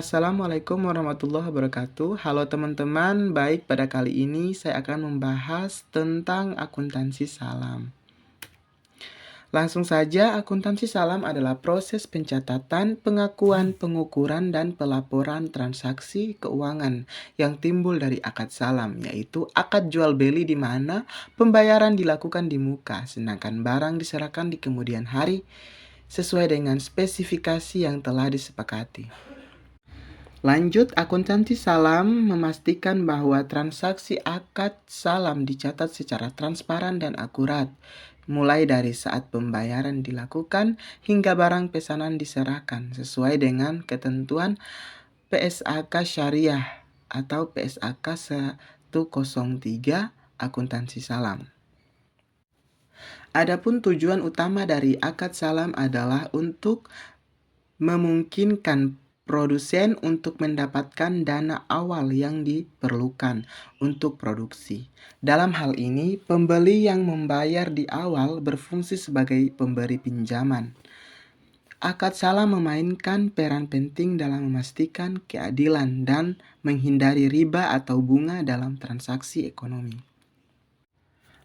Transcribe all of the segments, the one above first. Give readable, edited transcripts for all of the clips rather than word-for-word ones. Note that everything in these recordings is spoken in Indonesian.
Assalamualaikum warahmatullahi wabarakatuh. Halo teman-teman, baik pada kali ini saya akan membahas tentang akuntansi salam. Langsung saja, akuntansi salam adalah proses pencatatan, pengakuan, pengukuran, dan pelaporan transaksi keuangan yang timbul dari akad salam, yaitu akad jual beli di mana pembayaran dilakukan di muka, sedangkan barang diserahkan di kemudian hari sesuai dengan spesifikasi yang telah disepakati. Lanjut, akuntansi salam memastikan bahwa transaksi akad salam dicatat secara transparan dan akurat, mulai dari saat pembayaran dilakukan hingga barang pesanan diserahkan sesuai dengan ketentuan PSAK Syariah atau PSAK 103 akuntansi salam. Adapun tujuan utama dari akad salam adalah untuk memungkinkan produsen untuk mendapatkan dana awal yang diperlukan untuk produksi. Dalam hal ini, pembeli yang membayar di awal berfungsi sebagai pemberi pinjaman. Akad salam memainkan peran penting dalam memastikan keadilan dan menghindari riba atau bunga dalam transaksi ekonomi.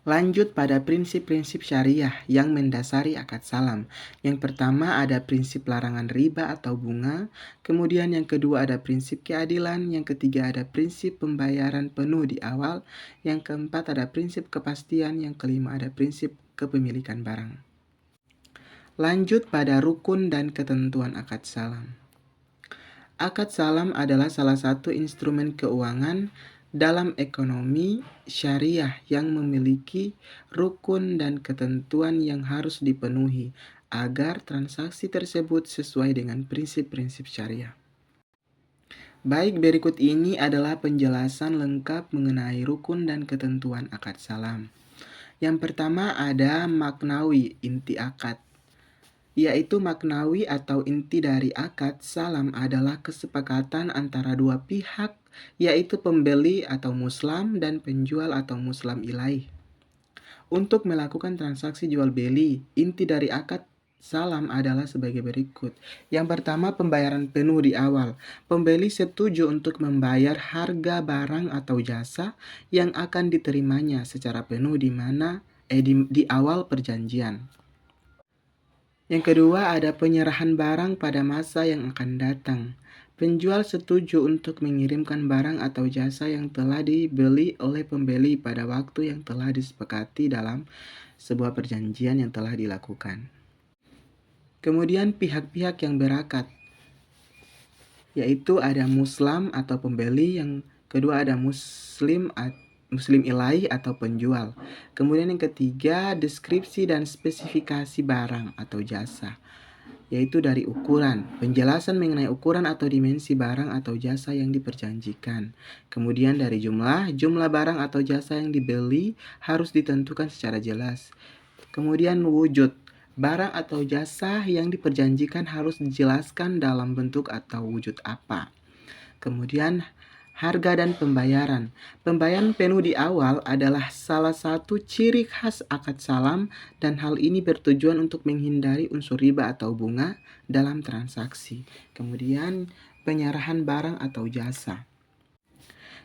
Lanjut pada prinsip-prinsip syariah yang mendasari akad salam. Yang pertama ada prinsip larangan riba atau bunga, kemudian yang kedua ada prinsip keadilan, yang ketiga ada prinsip pembayaran penuh di awal, yang keempat ada prinsip kepastian, yang kelima ada prinsip kepemilikan barang. Lanjut pada rukun dan ketentuan akad salam. Akad salam adalah salah satu instrumen keuangan dalam ekonomi syariah yang memiliki rukun dan ketentuan yang harus dipenuhi agar transaksi tersebut sesuai dengan prinsip-prinsip syariah. Baik, berikut ini adalah penjelasan lengkap mengenai rukun dan ketentuan akad salam. Yang pertama ada maknawi inti akad, yaitu maknawi atau inti dari akad salam adalah kesepakatan antara dua pihak, yaitu pembeli atau muslim dan penjual atau muslim ilaih. Untuk melakukan transaksi jual beli, inti dari akad salam adalah sebagai berikut. Yang pertama, pembayaran penuh di awal. Pembeli setuju untuk membayar harga barang atau jasa yang akan diterimanya secara penuh di awal perjanjian. Yang kedua, ada penyerahan barang pada masa yang akan datang. Penjual setuju untuk mengirimkan barang atau jasa yang telah dibeli oleh pembeli pada waktu yang telah disepakati dalam sebuah perjanjian yang telah dilakukan. Kemudian pihak-pihak yang berakad, yaitu ada muslim atau pembeli, yang kedua ada muslim ilaih atau penjual. Kemudian yang ketiga, deskripsi dan spesifikasi barang atau jasa, yaitu dari ukuran, penjelasan mengenai ukuran atau dimensi barang atau jasa yang diperjanjikan. Kemudian dari jumlah barang atau jasa yang dibeli harus ditentukan secara jelas. Kemudian wujud, barang atau jasa yang diperjanjikan harus dijelaskan dalam bentuk atau wujud apa. Kemudian harga dan pembayaran. Pembayaran penuh di awal adalah salah satu ciri khas akad salam dan hal ini bertujuan untuk menghindari unsur riba atau bunga dalam transaksi. Kemudian penyerahan barang atau jasa.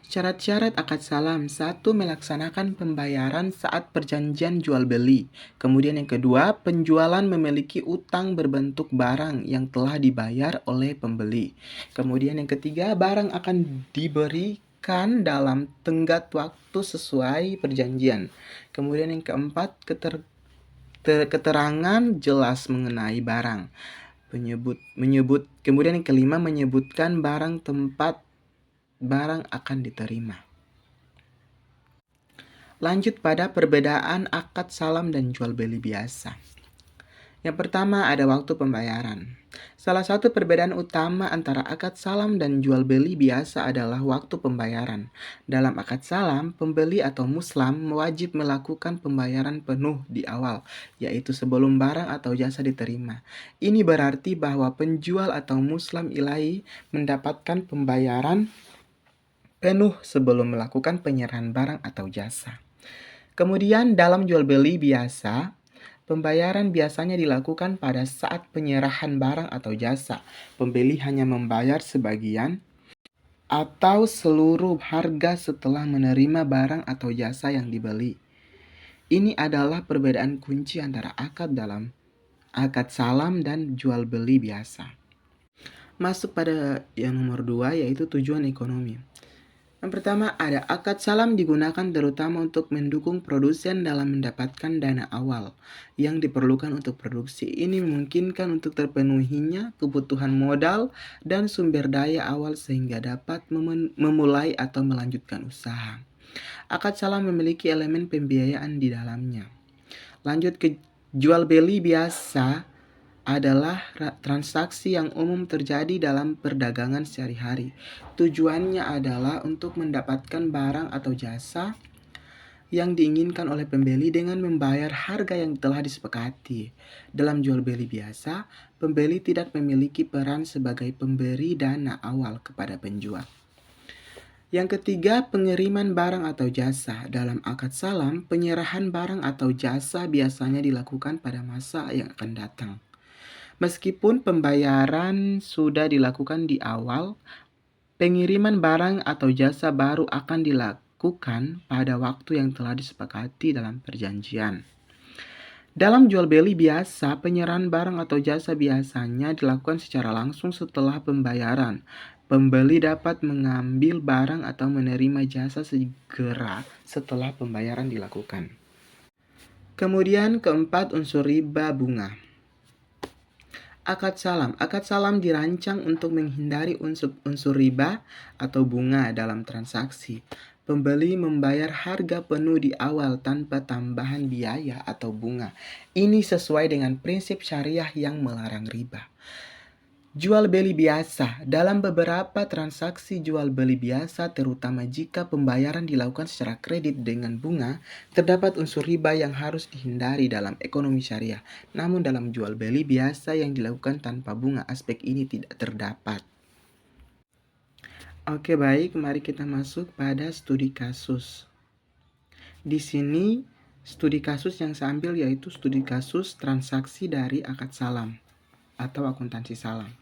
Syarat-syarat akad salam. 1. Melaksanakan pembayaran saat perjanjian jual beli. Kemudian yang kedua, penjualan memiliki utang berbentuk barang yang telah dibayar oleh pembeli. Kemudian yang ketiga, barang akan diberikan dalam tenggat waktu sesuai perjanjian. Kemudian yang keempat, keterangan jelas mengenai barang. Kemudian yang kelima, menyebutkan tempat barang akan diterima. Lanjut pada perbedaan akad salam dan jual beli biasa. Yang pertama ada waktu pembayaran. Salah satu perbedaan utama antara akad salam dan jual beli biasa adalah waktu pembayaran. Dalam akad salam, pembeli atau muslim wajib melakukan pembayaran penuh di awal, yaitu sebelum barang atau jasa diterima. Ini berarti bahwa penjual atau muslim ilaih mendapatkan pembayaran penuh sebelum melakukan penyerahan barang atau jasa. Kemudian dalam jual beli biasa, Pembayaran biasanya dilakukan pada saat penyerahan barang atau jasa. Pembeli hanya membayar sebagian atau seluruh harga setelah menerima barang atau jasa yang dibeli. Ini adalah perbedaan kunci antara akad salam dan jual beli biasa. Masuk pada yang nomor 2, yaitu tujuan ekonomi. Yang pertama, ada akad salam digunakan terutama untuk mendukung produsen dalam mendapatkan dana awal yang diperlukan untuk produksi. Ini memungkinkan untuk terpenuhinya kebutuhan modal dan sumber daya awal sehingga dapat memulai atau melanjutkan usaha. Akad salam memiliki elemen pembiayaan di dalamnya. Lanjut ke jual beli biasa adalah transaksi yang umum terjadi dalam perdagangan sehari-hari. Tujuannya adalah untuk mendapatkan barang atau jasa yang diinginkan oleh pembeli dengan membayar harga yang telah disepakati. Dalam jual beli biasa, pembeli tidak memiliki peran sebagai pemberi dana awal kepada penjual. Yang ketiga, pengiriman barang atau jasa. Dalam akad salam, penyerahan barang atau jasa biasanya dilakukan pada masa yang akan datang. Meskipun pembayaran sudah dilakukan di awal, pengiriman barang atau jasa baru akan dilakukan pada waktu yang telah disepakati dalam perjanjian. Dalam jual beli biasa, penyerahan barang atau jasa biasanya dilakukan secara langsung setelah pembayaran. Pembeli dapat mengambil barang atau menerima jasa segera setelah pembayaran dilakukan. Kemudian keempat, unsur riba bunga. Akad salam. Akad salam dirancang untuk menghindari unsur riba atau bunga dalam transaksi. Pembeli membayar harga penuh di awal tanpa tambahan biaya atau bunga. Ini sesuai dengan prinsip syariah yang melarang riba. Jual beli biasa. Dalam beberapa transaksi jual beli biasa, terutama jika pembayaran dilakukan secara kredit dengan bunga, terdapat unsur riba yang harus dihindari dalam ekonomi syariah. Namun dalam jual beli biasa yang dilakukan tanpa bunga, aspek ini tidak terdapat. Oke, baik, mari kita masuk pada studi kasus. Di sini studi kasus yang saya ambil yaitu studi kasus transaksi dari akad salam atau akuntansi salam.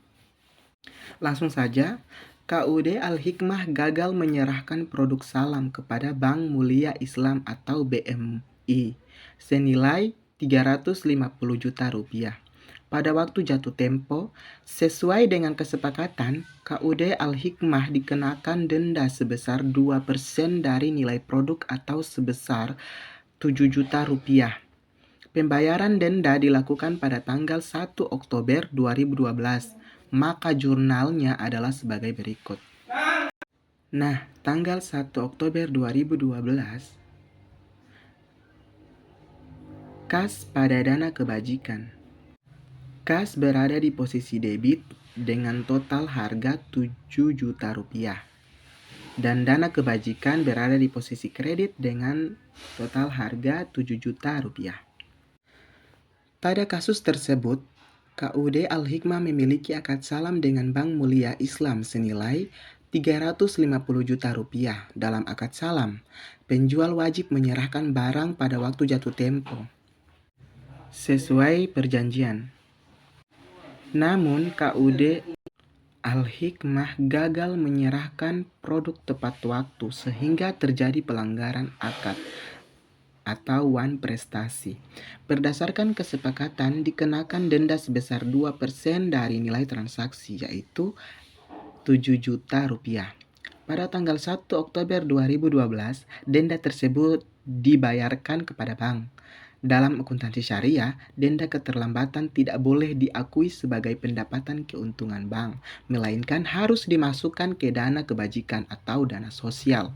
Langsung saja, KUD Al-Hikmah gagal menyerahkan produk salam kepada Bank Mulia Islam atau BMI senilai 350 juta rupiah. Pada waktu jatuh tempo, sesuai dengan kesepakatan, KUD Al-Hikmah dikenakan denda sebesar 2% dari nilai produk atau sebesar 7 juta rupiah. Pembayaran denda dilakukan pada tanggal 1 Oktober 2012. Maka jurnalnya adalah sebagai berikut. Nah, tanggal 1 Oktober 2012, kas pada dana kebajikan. Kas berada di posisi debit dengan total harga 7 juta rupiah. Dan dana kebajikan berada di posisi kredit dengan total harga 7 juta rupiah. Pada kasus tersebut, KUD Al-Hikmah memiliki akad salam dengan Bank Mulia Islam senilai 350 juta rupiah. Dalam akad salam, penjual wajib menyerahkan barang pada waktu jatuh tempo sesuai perjanjian. Namun KUD Al-Hikmah gagal menyerahkan produk tepat waktu sehingga terjadi pelanggaran akad atau wan prestasi. Berdasarkan kesepakatan dikenakan denda sebesar 2% dari nilai transaksi yaitu 7 juta rupiah. Pada tanggal 1 Oktober 2012, denda tersebut dibayarkan kepada bank. Dalam akuntansi syariah, denda keterlambatan tidak boleh diakui sebagai pendapatan keuntungan bank, melainkan harus dimasukkan ke dana kebajikan atau dana sosial.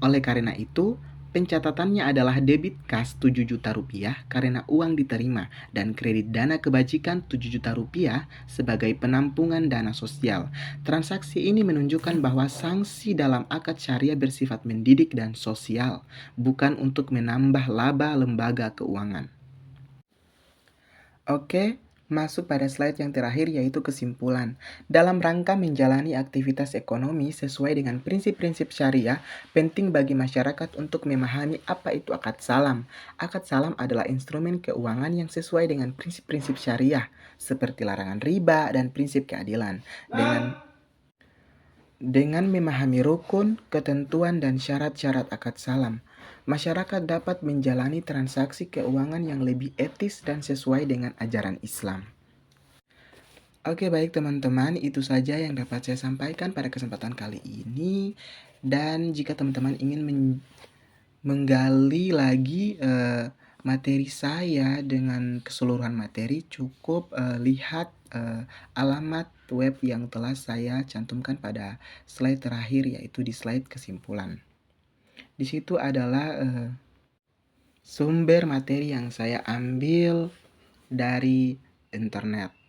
Oleh karena itu, pencatatannya adalah debit kas 7 juta rupiah karena uang diterima dan kredit dana kebajikan 7 juta rupiah sebagai penampungan dana sosial. Transaksi ini menunjukkan bahwa sanksi dalam akad syariah bersifat mendidik dan sosial, bukan untuk menambah laba lembaga keuangan. Oke, masuk pada slide yang terakhir, yaitu kesimpulan. Dalam rangka menjalani aktivitas ekonomi sesuai dengan prinsip-prinsip syariah, penting bagi masyarakat untuk memahami apa itu akad salam. Akad salam adalah instrumen keuangan yang sesuai dengan prinsip-prinsip syariah, seperti larangan riba dan prinsip keadilan. Dengan memahami rukun, ketentuan, dan syarat-syarat akad salam, masyarakat dapat menjalani transaksi keuangan yang lebih etis dan sesuai dengan ajaran Islam. Oke, baik teman-teman, itu saja yang dapat saya sampaikan pada kesempatan kali ini. Dan jika teman-teman ingin menggali lagi materi saya dengan keseluruhan materi, cukup lihat alamat web yang telah saya cantumkan pada slide terakhir, yaitu di slide kesimpulan. Di situ adalah sumber materi yang saya ambil dari internet.